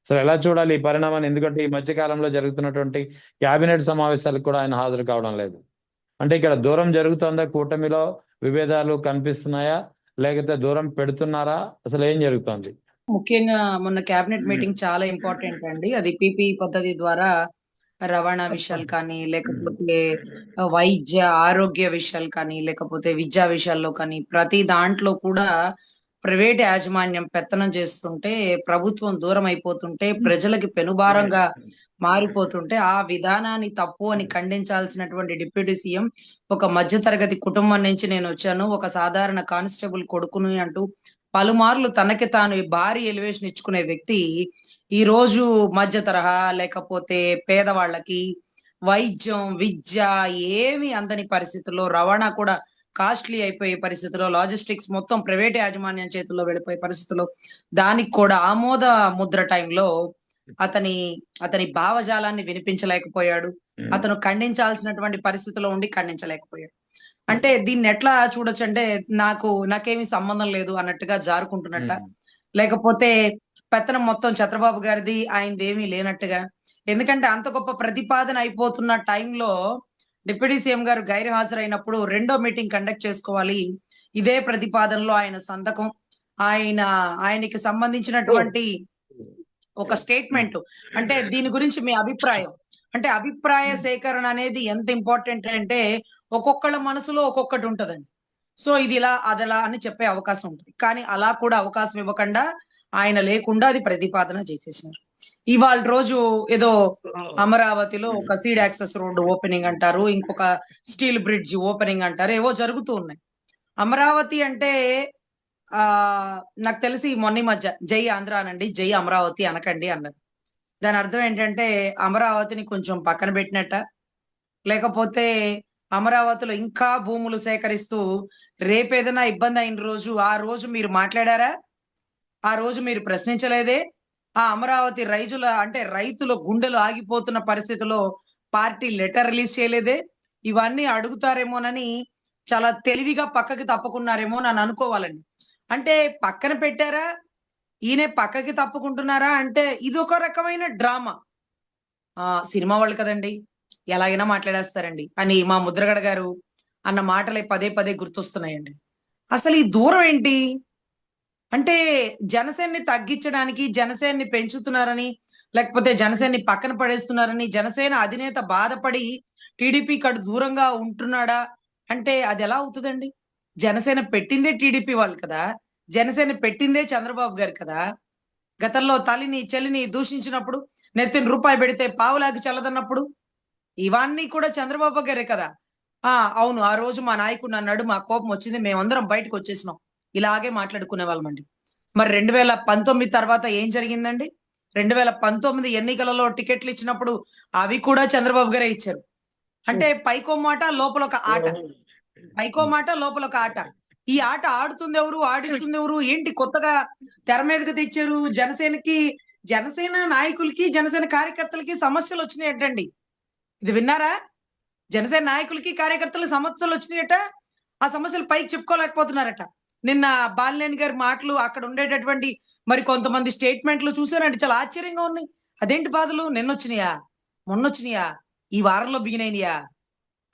అసలు ఎలా చూడాలి ఈ పరిణామాన్ని? ఎందుకంటే ఈ మధ్య కాలంలో జరుగుతున్నటువంటి కేబినెట్ సమావేశాలకు కూడా ఆయన హాజరు కావడం లేదు. అంటే ఇక్కడ దూరం జరుగుతుందా? కూటమిలో విభేదాలు కనిపిస్తున్నాయా? లేకపోతే దూరం పెడుతున్నారా? అసలు ఏం జరుగుతోంది? ముఖ్యంగా మొన్న క్యాబినెట్ మీటింగ్ చాలా ఇంపార్టెంట్ అండి. అది పీపీఈ పద్ధతి ద్వారా రవాణా విషయాలు కానీ, లేకపోతే వైద్య, ఆరోగ్య విషయాలు కానీ, లేకపోతే విద్యా విషయాల్లో కానీ, ప్రతి దాంట్లో కూడా ప్రైవేట్ యాజమాన్యం పెత్తనం చేస్తుంటే, ప్రభుత్వం దూరం అయిపోతుంటే, ప్రజలకి పెనుభారంగా మారిపోతుంటే, ఆ విధానాన్ని తప్పు అని ఖండించాల్సినటువంటి డిప్యూటీ సీఎం ఒక మధ్య తరగతి కుటుంబం నుంచి నేనొచ్చాను. ఒక సాధారణ కానిస్టేబుల్ కొడుకుని అంటూ పలుమార్లు తనకి తాను భారీ ఎలివేషన్ ఇచ్చుకునే వ్యక్తి ఈ రోజు మధ్య తరహా లేకపోతే పేదవాళ్ళకి వైద్యం, విద్య ఏమి అందని పరిస్థితుల్లో, రవాణా కూడా కాస్ట్‌లీ అయిపోయే పరిస్థితిలో, లాజిస్టిక్స్ మొత్తం ప్రైవేట్ యాజమాన్యం చేతుల్లో వెళ్ళిపోయే పరిస్థితిలో, దానికి కూడా ఆమోద ముద్ర టైంలో అతని అతని భావజాలాన్ని వినిపించలేకపోయాడు. అతను ఖండించాల్సినటువంటి పరిస్థితిలో ఉండి ఖండించలేకపోయాడు. అంటే దీన్నెట్లా చూడొచ్చంటే, నాకేమి సంబంధం లేదు అన్నట్టుగా జారుకుంటున్నట్టా? ఉమ్. లేకపోతే పెత్తనం మొత్తం చంద్రబాబు గారిది, ఆయనదేమీ లేనట్టుగా? ఎందుకంటే అంత గొప్ప ప్రతిపాదన అయిపోతున్న టైంలో డిప్యూటీ సీఎం గారు గైర్ హాజరైనప్పుడు రెండో మీటింగ్ కండక్ట్ చేసుకోవాలి. ఇదే ప్రతిపాదనలో ఆయన సంతకం, ఆయన ఆయనకి సంబంధించినటువంటి ఒక స్టేట్మెంట్, అంటే దీని గురించి మీ అభిప్రాయం. అంటే అభిప్రాయ సేకరణ అనేది ఎంత ఇంపార్టెంట్ అంటే ఒక్కొక్కళ్ళ మనసులో ఒక్కొక్కటి ఉంటదండి. సో ఇది ఇలా అదలా అని చెప్పే అవకాశం ఉంటుంది. కానీ అలా కూడా అవకాశం ఇవ్వకుండా ఆయన లేకుండా అది ప్రతిపాదన చేసేసినారు. ఇవాళ రోజు ఏదో అమరావతిలో ఒక సీడ్ యాక్సెస్ రోడ్డు ఓపెనింగ్ అంటారు, ఇంకొక స్టీల్ బ్రిడ్జ్ ఓపెనింగ్ అంటారు, ఏవో జరుగుతూ ఉన్నాయి. అమరావతి అంటే ఆ నాకు తెలిసి మొన్న ఈ మధ్య జై ఆంధ్ర అనండి, జై అమరావతి అనకండి అన్నారు. దాని అర్థం ఏంటంటే అమరావతిని కొంచెం పక్కన పెట్టినట్ట, లేకపోతే అమరావతిలో ఇంకా భూములు సేకరిస్తూ రేపేదైనా ఇబ్బంది అయిన రోజు ఆ రోజు మీరు మాట్లాడారా? ఆ రోజు మీరు ప్రశ్నించలేదే? ఆ అమరావతి రైతుల గుండెలు ఆగిపోతున్న పరిస్థితిలో పార్టీ లెటర్ రిలీజ్ చేయలేదే? ఇవన్నీ అడుగుతారేమోనని చాలా తెలివిగా పక్కకి తప్పుకున్నారేమో అని అనుకోవాలండి. అంటే పక్కన పెట్టారా? ఈయన పక్కకి తప్పుకుంటున్నారా? అంటే ఇదొక రకమైన డ్రామా. సినిమా వాళ్ళు కదండీ! ఎలాగైనా మాట్లాడేస్తారండి అని మా ముద్రగడ గారు అన్న మాటలే పదే పదే గుర్తొస్తున్నాయండి. అసలు ఈ దూరం ఏంటి? అంటే జనసేనని తగ్గించడానికి, జనసేనని పెంచుతున్నారని, లేకపోతే జనసేనని పక్కన పడేస్తున్నారని, జనసేన అధినేత బాధపడి టీడీపీకి అటు దూరంగా ఉంటున్నాడా? అంటే అదెలా అవుతదండి? జనసేన పెట్టిందే టీడీపీ వాళ్ళు కదా! జనసేన పెట్టిందే చంద్రబాబు గారు కదా! గతంలో తల్లిని, చెల్లిని దూషించినప్పుడు, నెత్తిన రూపాయి పెడితే పావులాకి చల్లదన్నప్పుడు, ఇవన్నీ కూడా చంద్రబాబు గారే కదా! అవును. ఆ రోజు మా నాయకుడు నన్నాడు. మాకు కోపమొచ్చింది. మేమందరం బయటకొచ్చేసినాం. ఇలాగే మాట్లాడుకునేవాళ్ళమండి. మరి 2019 తర్వాత ఏం జరిగిందండి? 2019 ఎన్నికలలో టికెట్లిచ్చినప్పుడు అవి కూడా చంద్రబాబు గారే ఇచ్చారు. అంటే పైకో మాట, లోపలొక ఆట. పైకో మాట, లోపలొక ఆట. ఈ ఆట ఆడుతుందెవరు? ఆడిస్తుందెవరు? ఏంటి కొత్తగా తెర మీదకి తెచ్చారు? జనసేన నాయకులకి, జనసేన కార్యకర్తలకి సమస్యలొచ్చినాయటండి. ఇది విన్నారా? జనసేన నాయకులకి, కార్యకర్తలకి సమస్యలొచ్చినాయట. ఆ సమస్యలు పైకి చెప్పుకోలేకపోతున్నారట. నిన్న బాలినేని గారి మాటలు, అక్కడ ఉండేటటువంటి మరి కొంతమంది స్టేట్‌మెంట్‌లు చూసానండి. చాలా ఆశ్చర్యంగా ఉన్నాయి. అదేంటి బాధలు? నిన్నొచ్చినియా? మొన్నొచ్చినియా? ఈ వారంలో బిగినయినియా?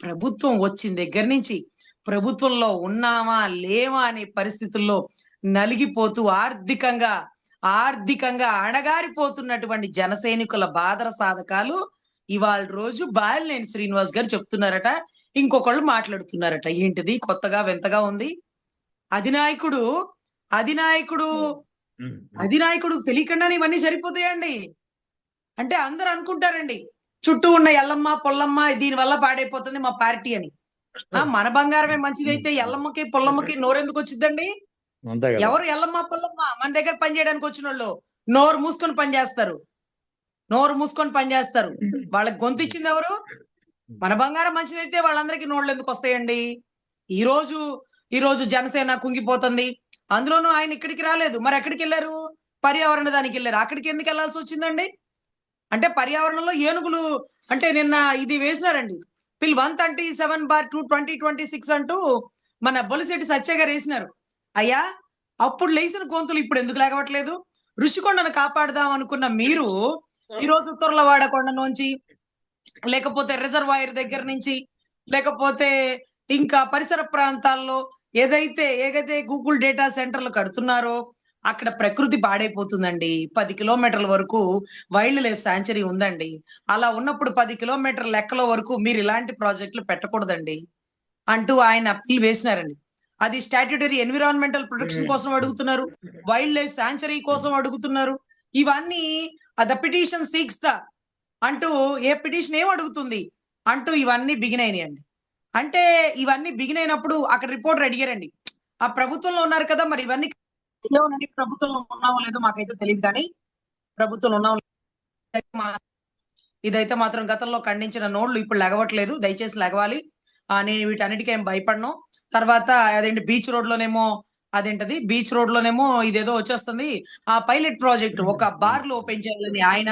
ప్రభుత్వం వచ్చిన దగ్గర నుంచి ప్రభుత్వంలో ఉన్నామా, లేమా అనే పరిస్థితుల్లో నలిగిపోతూ ఆర్థికంగా అణగారిపోతున్నటువంటి జన సైనికుల బాధర సాధకాలు ఇవాళ రోజు బాలినేని శ్రీనివాస్ గారు చెప్తున్నారట. ఇంకొకళ్ళు మాట్లాడుతున్నారట. ఏంటిది కొత్తగా వింతగా ఉంది. అధినాయకుడు, అధినాయకుడు, అధినాయకుడు తెలియకుండానే ఇవన్నీ జరిగిపోతాయండి. అంటే అందరూ అనుకుంటారండి. చుట్టూ ఉన్న ఎల్లమ్మ, పొల్లమ్మ దీని వల్ల పాడైపోతుంది మా పార్టీ అని. మన బంగారమే మంచిదైతే ఎల్లమ్మకి, పుల్లమ్మకి నోరెందుకొచ్చిద్దండి? అంతే కదా. ఎవరు ఎల్లమ్మ, పుల్లమ్మ? మన దగ్గర పని చేయడానికి వచ్చినోళ్ళు. నోరు మూసుకొని పని చేస్తారు. నోరు మూసుకొని పని చేస్తారు. వాళ్ళకి గొంతిచ్చిందెవరు? మన బంగారం మంచిదైతే వాళ్ళందరికీ నోళ్ళెందుకొస్తాయండి? ఈరోజు, ఈరోజు జనసేన కుంగిపోతుంది. అందులోనూ ఆయన ఇక్కడికి రాలేదు. మరెక్కడికెళ్లారు? పర్యావరణ దానికెళ్లారు. అక్కడికెందుకెళ్లాల్సొచ్చిందండి? అంటే పర్యావరణంలో ఏనుగులు అంటే నిన్న ఇది వేసినారండి. పిల్ 137/2/2026 అంటూ మన బొలిశెట్టి సత్య గారు వేసినారు. అయ్యా! అప్పుడు లేసిన గొంతులు ఇప్పుడు ఎందుకు లేగవట్లేదు? ఋషికొండను కాపాడదాం అనుకున్న మీరు ఈ రోజు ఉత్తర్లవాడ కొండ నుంచి, లేకపోతే రిజర్వాయర్ దగ్గర నుంచి, లేకపోతే ఇంకా పరిసర ప్రాంతాల్లో ఏదైతే గూగుల్ డేటా సెంటర్లు కడుతున్నారో అక్కడ ప్రకృతి పాడైపోతుందండి. 10 కిలోమీటర్ల వరకు వైల్డ్ లైఫ్ శాంచురీ ఉందండి. అలా ఉన్నప్పుడు 10 కిలోమీటర్ల లెక్కలో వరకు మీరు ఇలాంటి ప్రాజెక్టులు పెట్టకూడదండి అంటూ ఆయన అప్పీల్ వేసినారండి. అది స్టాట్యూటరీ ఎన్విరాన్మెంటల్ ప్రొటెక్షన్ కోసం అడుగుతున్నారు, వైల్డ్ లైఫ్ శాంచురీ కోసం అడుగుతున్నారు. ఇవన్నీ ద పిటిషన్ సీక్స్ ద అంటూ ఏ పిటిషన్ ఏం అడుగుతుంది అంటూ ఇవన్నీ బిగిన్ అయినాయండి. అంటే ఇవన్నీ బిగిన్ అయినప్పుడు అక్కడ రిపోర్టర్ అడిగారండి, ఆ ప్రభుత్వంలో ఉన్నారు కదా, మరి ఇవన్నీ ఏమోనండి, ప్రభుత్వంలో ఉన్నామో లేదో మాకైతే తెలియదు, కానీ ప్రభుత్వంలో ఉన్నామో ఇదైతే మాత్రం గతంలో ఖండించిన నోళ్లు ఇప్పుడు లెగవట్లేదు, దయచేసి లెగవాలి. నేను వీటన్నిటికీ ఏం భయపడను. తర్వాత అదేంటి బీచ్ రోడ్ లోనేమో ఇదేదో వచ్చేస్తుంది, ఆ పైలట్ ప్రాజెక్ట్ ఒక బార్లు ఓపెన్ చేయాలని ఆయన,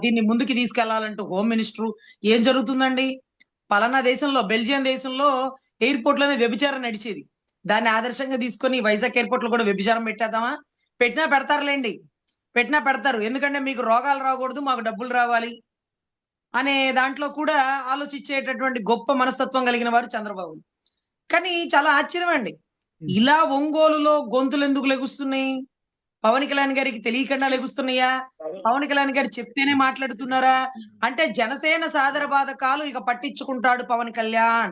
దీన్ని ముందుకు తీసుకెళ్లాలంటూ హోమ్ మినిస్టర్. ఏం జరుగుతుందండి? పలానా దేశంలో, బెల్జియం దేశంలో ఎయిర్పోర్ట్ లోనే వ్యభిచారం నడిచేది. దాన్ని ఆదర్శంగా తీసుకొని వైజాగ్ ఎయిర్పోర్ట్ లో కూడా వ్యభిచారం పెట్టేద్దామా? పెట్టినా పెడతారులేండి, పెట్టినా పెడతారు. ఎందుకంటే మీకు రోగాలు రాకూడదు, మాకు డబ్బులు రావాలి అనే దాంట్లో కూడా ఆలోచించేటటువంటి గొప్ప మనస్తత్వం కలిగిన వారు చంద్రబాబు. కానీ చాలా ఆశ్చర్యం అండి, ఇలా ఒంగోలులో గొంతులు ఎందుకు లెగుస్తున్నాయి? పవన్ కళ్యాణ్ గారికి తెలియకుండా లెగుస్తున్నాయా? పవన్ కళ్యాణ్ గారు చెప్తేనే మాట్లాడుతున్నారా? అంటే జనసేన సాదర బాధకాలు ఇక పట్టించుకుంటాడు పవన్ కళ్యాణ్.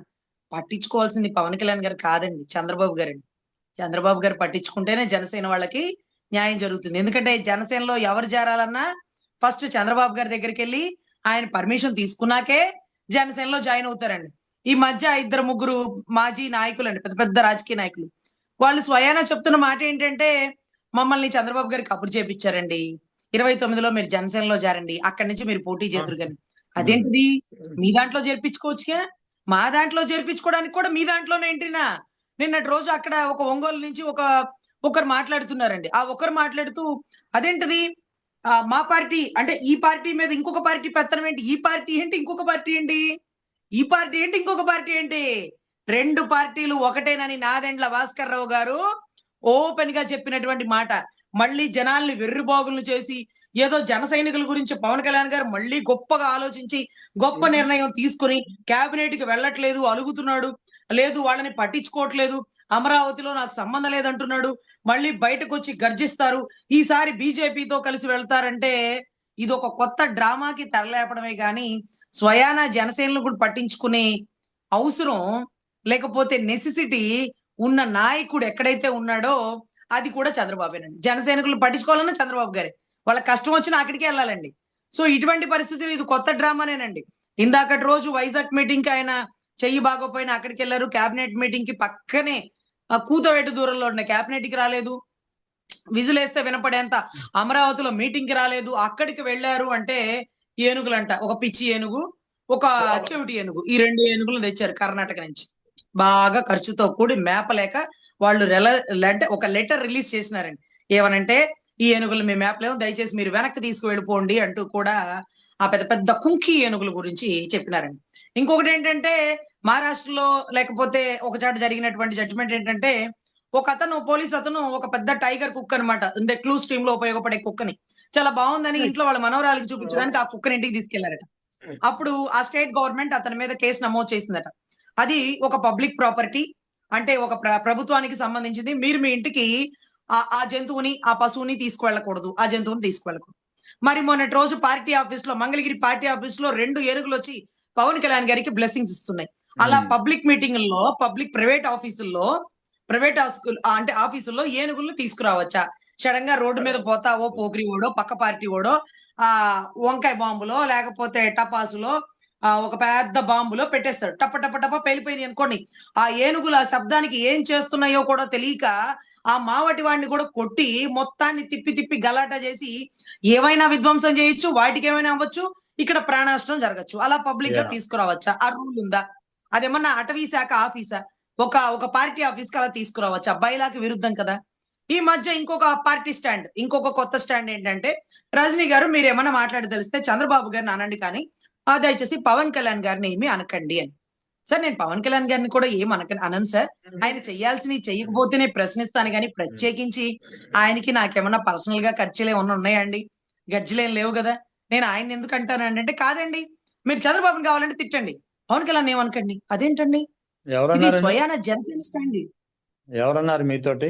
పట్టించుకోవాల్సింది పవన్ కళ్యాణ్ గారు కాదండి, చంద్రబాబు గారండి. చంద్రబాబు గారు పట్టించుకుంటేనే జనసేన వాళ్ళకి న్యాయం జరుగుతుంది. ఎందుకంటే జనసేనలో ఎవరు చేరాలన్నా ఫస్ట్ చంద్రబాబు గారి దగ్గరికి వెళ్ళి ఆయన పర్మిషన్ తీసుకున్నాకే జనసేనలో జాయిన్ అవుతారండి. ఈ మధ్య 2-3 మాజీ నాయకులు అండి, పెద్ద పెద్ద రాజకీయ నాయకులు, వాళ్ళు స్వయానా చెప్తున్న మాట ఏంటంటే, మమ్మల్ని చంద్రబాబు గారికి కబురు చేపించారండి, 29లో మీరు జనసేనలో జారండి, అక్కడి నుంచి మీరు పోటీ చేదురు కానీ. అదేంటిది? మీ దాంట్లో చేర్పించుకోవచ్చుగా, మా దాంట్లో చేర్పించుకోవడానికి కూడా మీ దాంట్లోనే ఏంటినా? నిన్నటి రోజు అక్కడ ఒక ఒంగోలు నుంచి ఒకరు మాట్లాడుతున్నారండి. ఆ ఒకరు మాట్లాడుతూ అదేంటిది, మా పార్టీ అంటే ఈ పార్టీ మీద ఇంకొక పార్టీ పెత్తనం ఏంటి? ఈ పార్టీ ఏంటి? ఇంకొక పార్టీ ఏంటి? ఈ పార్టీ ఏంటి? ఇంకొక పార్టీ ఏంటి? 2 పార్టీలు ఒకటేనని నాదెండ్ల భాస్కర్ రావు గారు ఓపెన్ గా చెప్పినటువంటి మాట. మళ్ళీ జనాల్ని వెర్రిబాగులను చేసి ఏదో జన సైనికుల గురించి పవన్ కళ్యాణ్ గారు మళ్ళీ గొప్పగా ఆలోచించి గొప్ప నిర్ణయం తీసుకుని కేబినెట్ కి వెళ్ళట్లేదు, అలుగుతున్నాడు, లేదు వాళ్ళని పట్టించుకోవట్లేదు, అమరావతిలో నాకు సంబంధం లేదంటున్నాడు, మళ్ళీ బయటకు వచ్చి గర్జిస్తారు, ఈసారి బీజేపీతో కలిసి వెళ్తారంటే ఇది ఒక కొత్త డ్రామాకి తెరలేపడమే గాని స్వయాన జనసేనలు కూడా పట్టించుకునే అవసరం లేకపోతే నెసెసిటీ ఉన్న నాయకుడు ఎక్కడైతే ఉన్నాడో అది కూడా చంద్రబాబేనండి. జనసైనికులు పట్టించుకోవాలన్నా చంద్రబాబు గారే, వాళ్ళ కష్టం వచ్చినా అక్కడికే వెళ్ళాలండి. సో ఇటువంటి పరిస్థితులు ఇది కొత్త డ్రామానేనండి. ఇందాకటి రోజు వైజాగ్ మీటింగ్ కి ఆయన చెయ్యి బాగోపోయినా అక్కడికి వెళ్ళారు, కేబినెట్ మీటింగ్ కి పక్కనే కూతవేటు దూరంలో ఉన్న కేబినెట్ కి రాలేదు, విజిలేస్తే వినపడేంత అమరావతిలో మీటింగ్ కి రాలేదు, అక్కడికి వెళ్ళారు అంటే ఏనుగులంట, ఒక పిచ్చి ఏనుగు, ఒక చెవిటి ఏనుగు, ఈ 2 ఏనుగులు తెచ్చారు కర్ణాటక నుంచి. బాగా ఖర్చుతో కూడి మేపలేక వాళ్ళు అంటే ఒక లెటర్ రిలీజ్ చేసినారండి. ఏమనంటే, ఈ ఏనుగులు మేము మేపలేము, దయచేసి మీరు వెనక్కి తీసుకువెళ్ళిపోండి అంటూ కూడా ఆ పెద్ద పెద్ద కుంకి ఏనుగుల గురించి చెప్పినారండి. ఇంకొకటి ఏంటంటే, మహారాష్ట్రలో లేకపోతే ఒక చోట జరిగినటువంటి జడ్జిమెంట్ ఏంటంటే, ఒక అతను పోలీస్ అతను ఒక పెద్ద టైగర్ కుక్ అనమాట, అంటే క్లూ స్ట్రీమ్ లో ఉపయోగపడే కుక్కని చాలా బాగుందని ఇంట్లో వాళ్ళ మనవరాలకి చూపించడానికి ఆ కుక్కని ఇంటికి తీసుకెళ్లారట. అప్పుడు ఆ స్టేట్ గవర్నమెంట్ అతని మీద కేసు నమోదు చేసిందట. అది ఒక పబ్లిక్ ప్రాపర్టీ, అంటే ఒక ప్రభుత్వానికి సంబంధించింది, మీరు మీ ఇంటికి ఆ జంతువుని, ఆ పశువుని తీసుకువెళ్ళకూడదు, ఆ జంతువుని తీసుకువెళ్ళకూడదు. మరి మొన్నటి రోజు పార్టీ ఆఫీస్ లో, మంగళగిరి పార్టీ ఆఫీస్ లో 2 ఏనుగులు వచ్చి పవన్ కళ్యాణ్ గారికి బ్లెస్సింగ్స్ ఇస్తున్నాయి. అలా పబ్లిక్ మీటింగుల్లో, ప్రైవేట్ ఆఫీసుల్లో, అంటే ఆఫీసుల్లో ఏనుగులను తీసుకురావచ్చా? సడన్ గా రోడ్డు మీద పోతావో పోకిరి ఓడో, పక్క పార్టీ ఓడో వంకాయ బాంబులో లేకపోతే టపాసులో ఒక పెద్ద బాంబులో పెట్టేస్తాడు, టప టప టప పేలిపోయింది అనుకోండి, ఆ ఏనుగులు ఆ శబ్దానికి ఏం చేస్తున్నాయో కూడా తెలియక ఆ మావటి వాడిని కూడా కొట్టి మొత్తాన్ని తిప్పి తిప్పి గలాటా చేసి ఏమైనా విధ్వంసం చేయొచ్చు, వాటికి ఏమైనా అవ్వచ్చు, ఇక్కడ ప్రాణ నష్టం జరగచ్చు. అలా పబ్లిక్ గా తీసుకురావచ్చా? ఆ రూల్ ఉందా? అదేమన్నా అటవీ శాఖ ఆఫీసా? ఒక పార్టీ ఆఫీస్ కి అలా తీసుకురావచ్చా? బైలాకి విరుద్ధం కదా. ఈ మధ్య ఇంకొక కొత్త స్టాండ్ ఏంటంటే, రజనీ గారు మీరేమన్నా మాట్లాడదలిస్తే చంద్రబాబు గారిని అనండి, కానీ దయచేసి పవన్ కళ్యాణ్ గారిని ఏమి అనకండి అని. సార్ నేను పవన్ కళ్యాణ్ గారిని కూడా అనను సార్. ఆయన చెయ్యాల్సినవి చెయ్యకపోతేనే ప్రశ్నిస్తాను కానీ ప్రత్యేకించి ఆయనకి నాకేమన్నా పర్సనల్ గా ఖర్చులు ఏమన్నా ఉన్నాయా అండి? గర్జులేం లేవు కదా. నేను ఆయన ఎందుకు అంటానండి అంటే, కాదండి మీరు చంద్రబాబుని కావాలంటే తిట్టండి, పవన్ కళ్యాణ్ ఏమనకండి. అదేంటండి? ఇది ఎవరన్నారండి? స్వయాన జనసేన స్టాండ్. ఎవరన్నారు మీతోటి?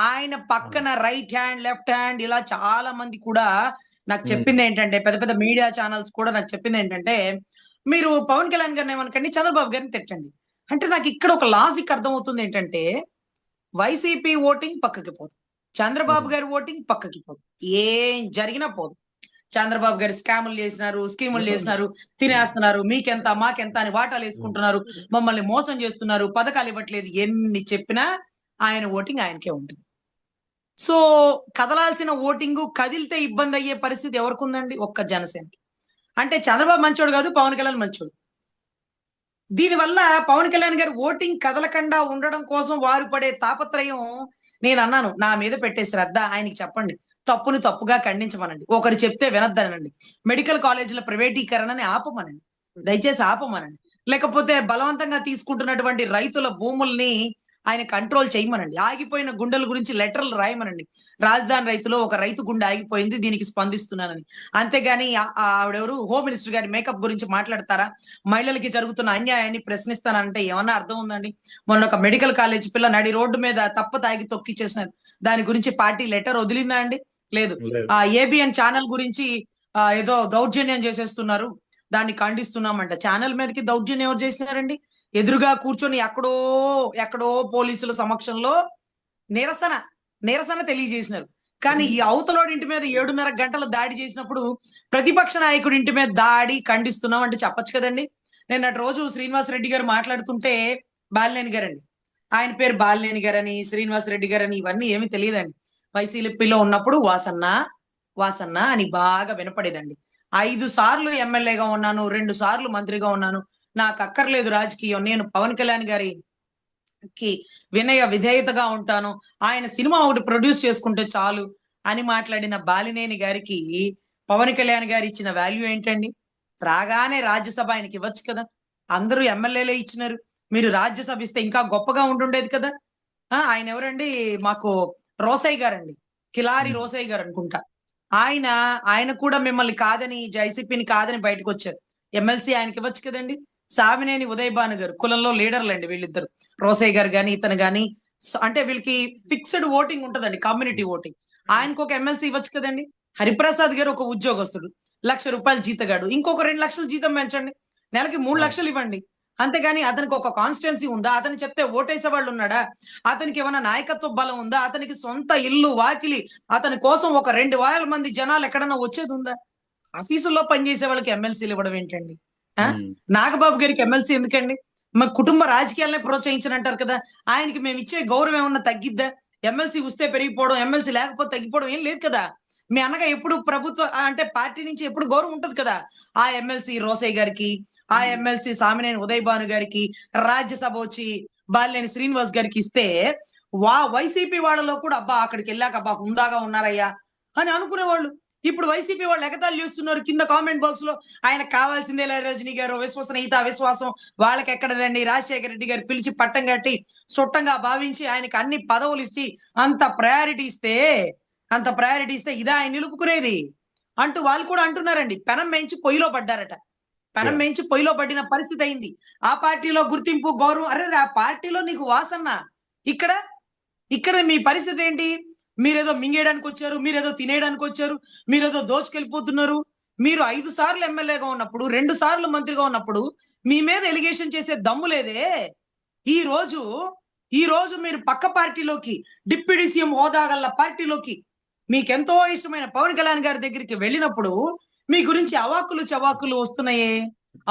ఆయన పక్కన రైట్ హ్యాండ్, లెఫ్ట్ హ్యాండ్ ఇలా చాలా మంది కూడా నాకు ఉమ్. చెప్పింది ఏంటంటే, పెద్ద పెద్ద మీడియా ఛానల్స్ కూడా నాకు చెప్పింది ఏంటంటే, మీరు పవన్ కళ్యాణ్ గారిని ఏమనకండి, చంద్రబాబు గారిని తిట్టండి. అంటే నాకు ఇక్కడ ఒక లాజిక్ అర్థమవుతుంది ఏంటంటే, వైసీపీ ఓటింగ్ పక్కకి పోదు, చంద్రబాబు గారి ఓటింగ్ పక్కకి పోదు, ఏం జరిగినా పోదు. చంద్రబాబు గారు స్కాములు చేసినారు, స్కీములు చేసినారు, తినేస్తున్నారు, మీకెంత మాకెంత అని వాటాలు వేసుకుంటున్నారు, మమ్మల్ని మోసం చేస్తున్నారు, పథకాలు ఇవ్వట్లేదు, ఎన్ని చెప్పినా ఆయన ఓటింగ్ ఆయనకే ఉంటుంది. సో కదలాల్సిన ఓటింగ్ కదిలితే ఇబ్బంది అయ్యే పరిస్థితి ఎవరికి ఉందండి? ఒక్క జనసేనకి. అంటే చంద్రబాబు మంచోడు కాదు, పవన్ కళ్యాణ్ మంచోడు. దీనివల్ల పవన్ కళ్యాణ్ గారి ఓటింగ్ కదలకుండా ఉండడం కోసం వారు పడే తాపత్రయం, నేను అన్నాను, నా మీద పెట్టే శ్రద్ధ ఆయనకి చెప్పండి, తప్పును తప్పుగా ఖండించమనండి, ఒకరు చెప్తే వినద్దనండి, మెడికల్ కాలేజీల ప్రైవేటీకరణని ఆపమనండి, దయచేసి ఆపమనండి, లేకపోతే బలవంతంగా తీసుకుంటున్నటువంటి రైతుల భూముల్ని ఆయన కంట్రోల్ చేయమనండి, ఆగిపోయిన గుండెల గురించి లెటర్లు రాయమనండి, రాజధాని రైతులో ఒక రైతు గుండె ఆగిపోయింది దీనికి స్పందిస్తున్నానని. అంతేగాని ఆవిడెవరు హోమ్ మినిస్టర్ గారి మేకప్ గురించి మాట్లాడతారా? మహిళలకి జరుగుతున్న అన్యాయాన్ని ప్రశ్నిస్తానంటే ఏమన్నా అర్థం ఉందండి? మొన్న ఒక మెడికల్ కాలేజ్ పిల్ల నడి రోడ్డు మీద తప్ప తాగి తొక్కిచ్చేసినారు, దాని గురించి పార్టీ లెటర్ వదిలిందా అండి? లేదు. ఆ ఏబిఎన్ ఛానల్ గురించి ఏదో దౌర్జన్యం చేసేస్తున్నారు, దాన్ని ఖండిస్తున్నామంట. ఛానల్ మీదకి దౌర్జన్యం ఎవరు చేసినారండి? ఎదురుగా కూర్చొని ఎక్కడో ఎక్కడో పోలీసుల సమక్షంలో నిరసన నిరసన తెలియజేసినారు. కానీ ఈ అవతలోడి ఇంటి మీద 7:30 గంటల దాడి చేసినప్పుడు ప్రతిపక్ష నాయకుడి ఇంటి మీద దాడి ఖండిస్తున్నాం అంటే చెప్పొచ్చు కదండి. నిన్నటి రోజు శ్రీనివాస్ రెడ్డి గారు మాట్లాడుతుంటే, బాలినేని గారండి, ఆయన పేరు బాలినేని గారని, శ్రీనివాస్ రెడ్డి గారని ఇవన్నీ ఏమీ తెలియదండి. వైసీపీలో ఉన్నప్పుడు వాసన్న వాసన్న అని బాగా వినపడేదండి. 5 సార్లు ఎమ్మెల్యేగా ఉన్నాను, 2 సార్లు మంత్రిగా ఉన్నాను, నాకు అక్కర్లేదు రాజకీయం, నేను పవన్ కళ్యాణ్ గారికి వినయ విధేయతగా ఉంటాను, ఆయన సినిమా ఒకటి ప్రొడ్యూస్ చేసుకుంటే చాలు అని మాట్లాడిన బాలినేని గారికి పవన్ కళ్యాణ్ గారు ఇచ్చిన వాల్యూ ఏంటండి? రాగానే రాజ్యసభ ఆయనకి ఇవ్వచ్చు కదా. అందరూ ఎమ్మెల్యేలే ఇచ్చినారు, మీరు రాజ్యసభ ఇస్తే ఇంకా గొప్పగా ఉండుండేది కదా. ఆయన ఎవరండి? మాకు రోసయ్య గారండి, కిలారి రోసయ్య గారు అనుకుంటా. ఆయన ఆయన కూడా మిమ్మల్ని కాదని, జైసీపీని కాదని బయటకు వచ్చారు. ఎమ్మెల్సీ ఆయనకి ఇవ్వచ్చు కదండి. సామినేని ఉదయ్ భాను గారు కులంలో లీడర్లు అండి వీళ్ళిద్దరు, రోసయ్య గారు గాని ఇతను గాని. అంటే వీళ్ళకి ఫిక్స్డ్ ఓటింగ్ ఉంటదండి, కమ్యూనిటీ ఓటింగ్. ఆయనకు ఒక ఎమ్మెల్సీ ఇవ్వచ్చు కదండి. హరిప్రసాద్ గారు ఒక ఉద్యోగస్తుడు, ₹1,00,000 జీతగాడు, ఇంకొక 2 లక్షలు జీతం పెంచండి, నెలకి 3 లక్షలు ఇవ్వండి. అంతేగాని అతనికి ఒక కాన్స్టిట్యున్సీ ఉందా? అతను చెప్తే ఓటేసే వాళ్ళు ఉన్నాడా? అతనికి ఏమైనా నాయకత్వ బలం ఉందా? అతనికి సొంత ఇల్లు వాకిలి, అతని కోసం ఒక 2,000 మంది జనాలు ఎక్కడన్నా వచ్చేది ఉందా? ఆఫీసుల్లో పనిచేసే వాళ్ళకి ఎమ్మెల్సీలు ఇవ్వడం ఏంటండి? నాగబాబు గారికి ఎమ్మెల్సీ ఎందుకండి? మా కుటుంబ రాజకీయాలనే ప్రోత్సహించనంటారు కదా. ఆయనకి మేము ఇచ్చే గౌరవం ఏమన్నా తగ్గిద్దా? ఎమ్మెల్సీ వస్తే పెరిగిపోవడం, ఎమ్మెల్సీ లేకపోతే తగ్గిపోవడం ఏం లేదు కదా. మీ అన్నగా ఎప్పుడు ప్రభుత్వ అంటే పార్టీ నుంచి ఎప్పుడు గౌరవం ఉంటది కదా. ఆ ఎమ్మెల్సీ రోసయ్య గారికి, ఆ ఎమ్మెల్సీ సామినేని ఉదయ్ భాను గారికి, రాజ్యసభ వచ్చి బాలినేని శ్రీనివాస్ గారికి ఇస్తే వైసీపీ వాళ్ళలో కూడా అబ్బా అక్కడికి వెళ్ళాక అబ్బా హుందాగా ఉన్నారయ్యా అని అనుకునేవాళ్ళు. ఇప్పుడు వైసీపీ వాళ్ళు ఎగతాళి చేస్తున్నారు కింద కామెంట్ బాక్స్ లో, ఆయనకు కావాల్సిందే రజనీ గారు విశ్వసనీయత విశ్వాసం వాళ్ళకి ఎక్కడదండి, రాజశేఖర రెడ్డి గారు పిలిచి పట్టం కట్టి చుట్టంగా భావించి ఆయనకి అన్ని పదవులు ఇచ్చి అంత ప్రయారిటీ ఇస్తే ఇదా ఆయన నిలుపుకునేది అంటూ వాళ్ళు కూడా అంటున్నారండి. పెనం మేంచి పొయ్యిలో పడ్డారట, పెనం మేంచి పొయ్యిలో పడిన పరిస్థితి అయింది. ఆ పార్టీలో గుర్తింపు గౌరవం, అరే ఆ పార్టీలో నీకు వాసన్న, ఇక్కడ మీ పరిస్థితి ఏంటి? మీరేదో మింగేయడానికి వచ్చారు, మీరేదో తినేయడానికి వచ్చారు, మీరేదో దోచుకెళ్ళిపోతున్నారు. మీరు 5 సార్లు ఎమ్మెల్యేగా ఉన్నప్పుడు, 2 సార్లు మంత్రిగా ఉన్నప్పుడు మీ మీద ఎలిగేషన్ చేసే దమ్ము లేదే. ఈ రోజు మీరు పక్క పార్టీలోకి, డిప్యూటీ సీఎం హోదా గల పార్టీలోకి, మీకెంతో ఇష్టమైన పవన్ కళ్యాణ్ గారి దగ్గరికి వెళ్ళినప్పుడు మీ గురించి అవాకులు చవాకులు వస్తున్నాయే,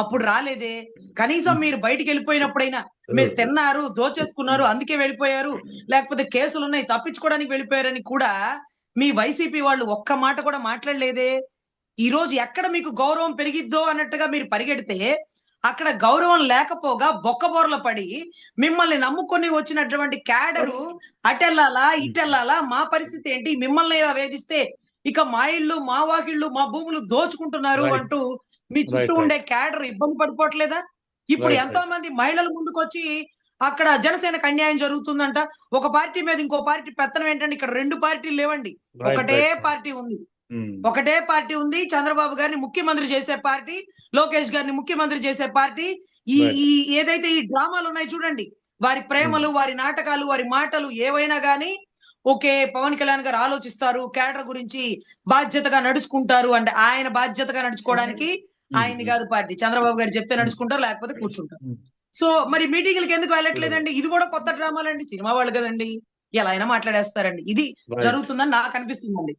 అప్పుడు రాలేదే. కనీసం మీరు బయటికి వెళ్ళిపోయినప్పుడైనా మీరు తిన్నారు, దోచేసుకున్నారు, అందుకే వెళ్ళిపోయారు, లేకపోతే కేసులు ఉన్నాయి తప్పించుకోవడానికి వెళ్ళిపోయారని కూడా మీ వైసీపీ వాళ్ళు ఒక్క మాట కూడా మాట్లాడలేదే. ఈ రోజు ఎక్కడ మీకు గౌరవం పెరిగిద్దో అన్నట్టుగా మీరు పరిగెడితే, అక్కడ గౌరవం లేకపోగా బొక్కబోర్ల పడి మిమ్మల్ని నమ్ముకొని వచ్చినటువంటి క్యాడరు అటెల్లాలా ఇటెల్లాలా, మా పరిస్థితి ఏంటి, మిమ్మల్ని ఇలా వేధిస్తే ఇక మా ఇళ్ళు మా వాకిళ్ళు మా భూములు దోచుకుంటున్నారు అంటూ మీ చుట్టూ ఉండే క్యాడర్ ఇబ్బంది పడిపోవట్లేదా? ఇప్పుడు Right, ఎంతో మంది మహిళలు ముందుకొచ్చి అక్కడ జనసేనకు అన్యాయం జరుగుతుందంట. ఒక పార్టీ మీద ఇంకో పార్టీ పెత్తనం ఏంటంటే ఇక్కడ 2 పార్టీలు లేవండి. right, ఒకటే right. పార్టీ ఉంది. ఉమ్, ఒకటే పార్టీ ఉంది. చంద్రబాబు గారిని ముఖ్యమంత్రి చేసే పార్టీ, లోకేష్ గారిని ముఖ్యమంత్రి చేసే పార్టీ. ఈ Right. ఈ ఏదైతే ఈ డ్రామాలు ఉన్నాయి చూడండి. వారి ప్రేమలు, వారి నాటకాలు, వారి మాటలు ఏవైనా గాని ఓకే. పవన్ కళ్యాణ్ గారు ఆలోచిస్తారు. క్యాడర్ గురించి బాధ్యతగా నడుచుకుంటారు అంటే ఆయన బాధ్యతగా నడుచుకోవడానికి ఆయన్ని కాదు పార్టీ. చంద్రబాబు గారు చెప్తే నడుచుకుంటారు, లేకపోతే కూర్చుంటారు. ఉమ్, సో మరి మీటింగ్‌లకి ఎందుకు వెళ్ళట్లేదండి? ఇది కూడా కొత్త డ్రామాలండి. సినిమా వాళ్ళు కదండీ! ఎలా అయినా మాట్లాడేస్తారండి. ఇది Right. జరుగుతుందని నాకు అనిపిస్తుందండి.